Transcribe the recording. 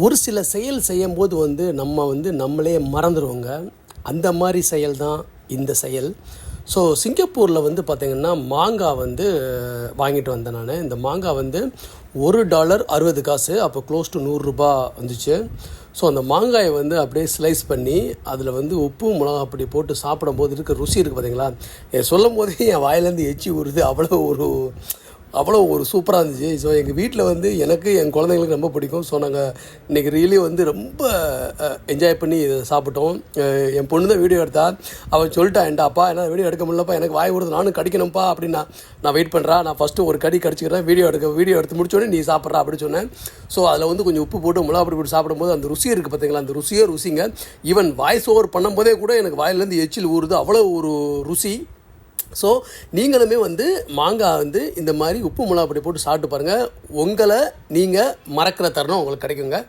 ஒரு சில செயல் செய்யும்போது நம்மளே மறந்துடுவோங்க. அந்த மாதிரி செயல் தான் இந்த செயல். ஸோ சிங்கப்பூரில் பார்த்திங்கன்னா மாங்காய் வாங்கிட்டு வந்தேன் நான். இந்த மாங்காய் $1 60 காசு, அப்போ க்ளோஸ் டு ₹100 வந்துச்சு. ஸோ அந்த மாங்காயை அப்படியே ஸ்லைஸ் பண்ணி அதில் உப்பு மிளகா அப்படி போட்டு சாப்பிடும்போது இருக்க ருசி இருக்குது பார்த்திங்களா. சொல்லும் போதே என் வாயிலேருந்து எச்சி ஊறுது. அவ்வளோ ஒரு சூப்பராக இருந்துச்சு. ஸோ எங்கள் வீட்டில் எனக்கு என் குழந்தைங்களுக்கு ரொம்ப பிடிக்கும். ஸோ நாங்கள் இன்றைக்கி ரியலி ரொம்ப என்ஜாய் பண்ணி இதை சாப்பிட்டோம். என் பொண்ணு தான் வீடியோ எடுத்தா. அவன் சொல்லிட்டா, அப்பா என்ன வீடியோ எடுக்க முடியலப்பா, எனக்கு வாய் விடுது, நானும் கடிக்கணும்ப்பா அப்படின்னா. நான் வெயிட் பண்ணுறேன், நான் ஃபஸ்ட்டு ஒரு கடிச்சிக்கிறேன், வீடியோ எடுத்து முடிச்சோடனே நீ சாப்பிட்றா அப்படின்னு சொன்னேன். ஸோ அதில் கொஞ்சம் உப்பு போட்டு மிளகா போட்டு சாப்பிடும்போது அந்த ருசி இருக்குது பார்த்தீங்களா, அந்த ருசிங்க. ஈவன் வாய்ஸ் ஓவர் பண்ணும்போதே கூட எனக்கு வாயிலேருந்து எச்சில் ஊறுது, அவ்வளோ ஒரு ருசி. ஸோ நீங்களுமே மாங்காய் இந்த மாதிரி உப்பு மிளகா அப்படி போட்டு சாப்பிட்டு பாருங்கள். உங்களை நீங்கள் மறக்கிற தருணம் உங்களுக்கு கிடைக்குங்க.